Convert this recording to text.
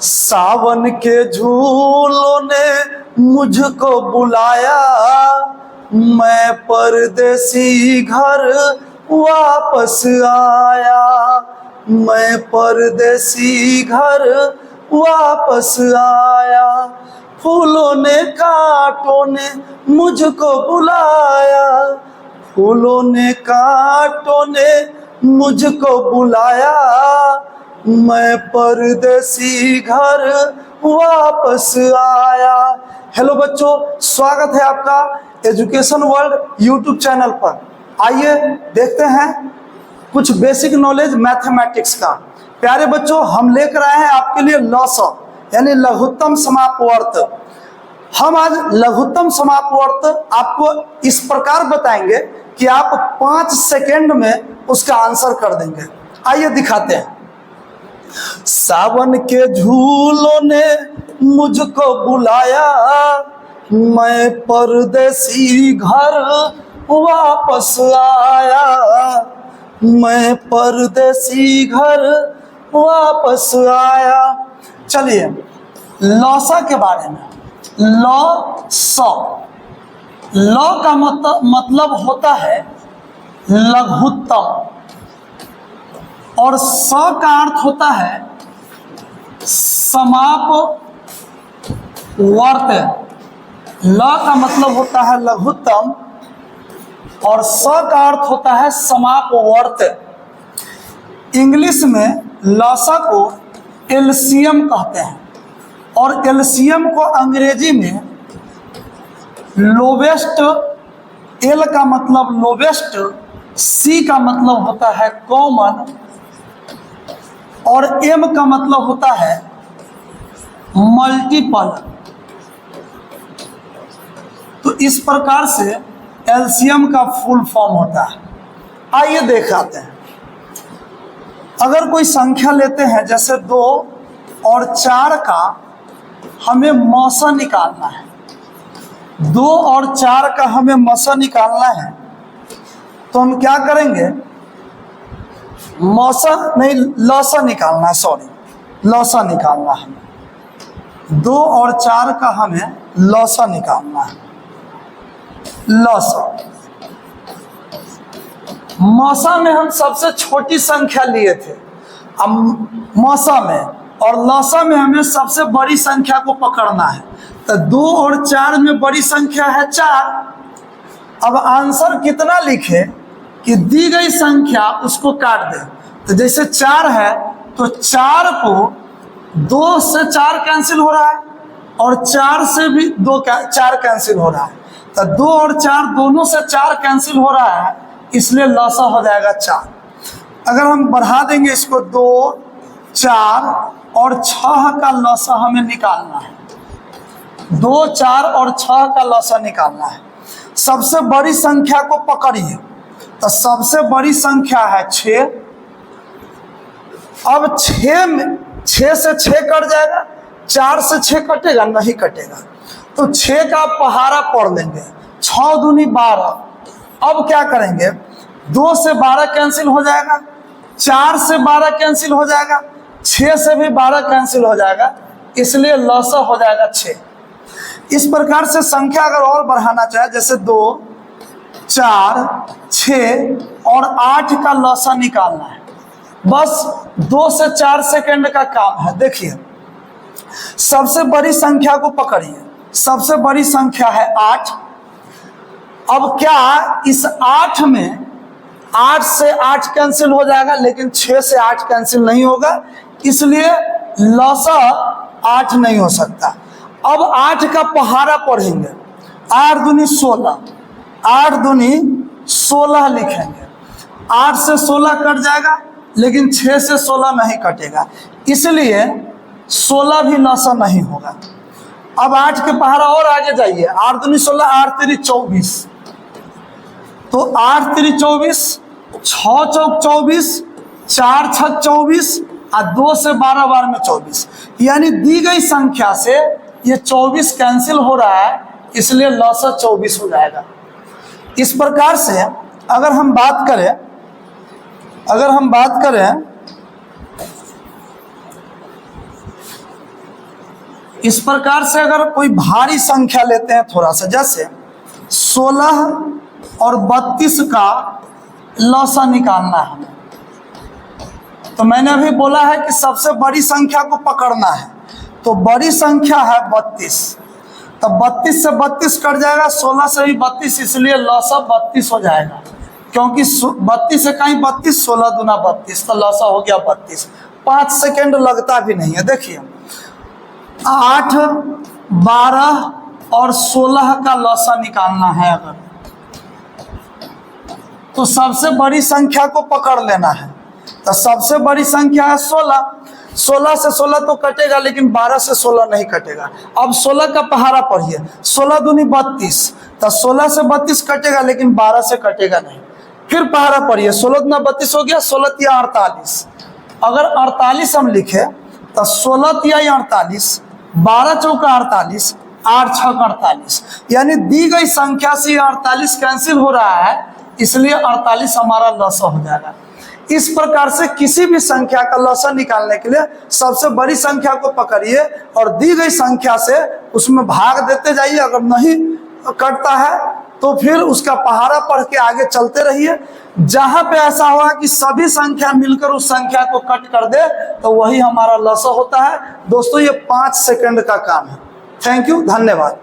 सावन के झूलों ने मुझको बुलाया, मैं परदेसी घर वापस आया। मैं परदेसी घर वापस आया। फूलों ने कांटों ने मुझको बुलाया, फूलों ने कांटों ने मुझको बुलाया, मैं परदेसी घर वापस आया। हेलो बच्चों, स्वागत है आपका एजुकेशन वर्ल्ड यूट्यूब चैनल पर। आइए देखते हैं कुछ बेसिक नॉलेज मैथमेटिक्स का। प्यारे बच्चों, हम लेकर आए हैं आपके लिए लॉसा यानी लघुत्तम समापवर्त। हम आज लघुत्तम समापवर्त आपको इस प्रकार बताएंगे कि आप 5 सेकेंड में उसका आंसर कर देंगे। आइए दिखाते हैं। सावन के झूलों ने मुझको बुलाया, मैं परदेसी घर वापस आया। मैं परदेसी घर वापस आया। चलिए लॉसा के बारे में। लॉ का मतलब होता है लघुत्तम, और स का अर्थ होता है समापवर्त। ल का मतलब होता है लघुत्तम और स का अर्थ होता है समापवर्त। इंग्लिश में लॉसा को एलसीएम कहते हैं, और एलसीएम को अंग्रेजी में लोवेस्ट, एल का मतलब लोवेस्ट, सी का मतलब होता है कॉमन, और एम का मतलब होता है मल्टीपल। तो इस प्रकार से एलसीएम का फुल फॉर्म होता है। आइए देखाते हैं। अगर कोई संख्या लेते हैं जैसे 2 और 4 का हमें मौसा निकालना है, 2 और 4 का हमें मौसा निकालना है, तो हम क्या करेंगे? मौसा नहीं, लौसा निकालना है, सॉरी लौसा निकालना है। 2 और 4 का हमें लौसा निकालना है। लौसा, मौसा में हम सबसे छोटी संख्या लिए थे, अब मौसा में, और लौसा में हमें सबसे बड़ी संख्या को पकड़ना है। तो 2 और 4 में बड़ी संख्या है 4। अब आंसर कितना लिखे कि दी गई संख्या उसको काट दे। तो जैसे 4 है तो 4 को 2 से 4 कैंसिल हो रहा है, और 4 से भी 4 कैंसिल हो रहा है। तो 2 और 4 दोनों से 4 कैंसिल हो रहा है, इसलिए लॉसा हो जाएगा 4। अगर हम बढ़ा देंगे इसको 2, 4 और 6 का लॉसा हमें निकालना है। 2, 4 और 6 का लॉसा निकालना है। सबसे बड़ी संख्या को पकड़िए, तो सबसे बड़ी संख्या है 6। अब 6 से 6 कट जाएगा, 4 से 6 कटेगा नहीं कटेगा, तो 6 का पहाड़ा पढ़ लेंगे। 6 दूनी 12। अब क्या करेंगे? 2 से 12 कैंसिल हो जाएगा, 4 से 12 कैंसिल हो जाएगा, 6 से भी 12 कैंसिल हो जाएगा, इसलिए लॉसा हो जाएगा 6। इस प्रकार से संख्या अगर और बढ़ाना चाहे जैसे 2, 4, 6 और 8 का लॉसा निकालना है। बस 2 से 4 सेकंड का काम है। देखिए, सबसे बड़ी संख्या को पकड़िए। सबसे बड़ी संख्या है 8। अब क्या इस 8 में 8 से 8 कैंसिल हो जाएगा, लेकिन 6 से 8 कैंसिल नहीं होगा, इसलिए लॉसा 8 नहीं हो सकता। अब 8 का पहाड़ा पढ़ेंगे। 8 दूनी 16, 8 दूनी 16 लिखेंगे। 8 से 16 कट जाएगा, लेकिन 6 से 16 नहीं कटेगा, इसलिए 16 भी लॉसा नहीं होगा। अब 8 के पहाड़ा और आगे जाइए। 8 दूनी 16, 8 तिरी 24, तो 8 तिरी 24, 6 चौक 24, 4 छक 24, और 2 से 12 बार में 24, यानी दी गई संख्या से ये 24 कैंसिल हो रहा है, इसलिए लॉसा 24 हो जाएगा। इस प्रकार से अगर हम बात करें इस प्रकार से अगर कोई भारी संख्या लेते हैं थोड़ा सा, जैसे 16 और 32 का लौसा निकालना है, तो मैंने अभी बोला है कि सबसे बड़ी संख्या को पकड़ना है। तो बड़ी संख्या है 32, तो 32 से 32 कट जाएगा, 16 से भी 32, इसलिए लौसा 32 हो जाएगा, क्योंकि 32 से कहीं 32, 16 दूना 32, तो लौसा हो गया 32। 5 सेकेंड लगता भी नहीं है। देखिए 8, 12 और 16 का लौसा निकालना है अगर, तो सबसे बड़ी संख्या को पकड़ लेना है। तो सबसे बड़ी संख्या है 16, 16 से 16 तो कटेगा, लेकिन 12 से 16 नहीं कटेगा। अब 16 का पहाड़ा पढ़िए, 16 दूनी 32, तो 16 से 32 कटेगा, लेकिन 12 से कटेगा नहीं। फिर पहाड़ा पढ़िए, 16 दूना 32 हो गया, 16 तिया 48। अगर 48 हम लिखे तो 16 तिया 48, 12 चौका 48, 8 छक 48, यानी दी गई संख्या से 48 कैंसिल हो रहा है, इसलिए 48 हमारा लौसा हो जाएगा। इस प्रकार से किसी भी संख्या का लौसा निकालने के लिए सबसे बड़ी संख्या को पकड़िए और दी गई संख्या से उसमें भाग देते जाइए। अगर नहीं कटता है तो फिर उसका पहाड़ा पढ़ के आगे चलते रहिए। जहां पे ऐसा हुआ कि सभी संख्या मिलकर उस संख्या को कट कर दे, तो वही हमारा लौसा होता है। दोस्तों, ये 5 सेकंड का काम है। थैंक यू, धन्यवाद।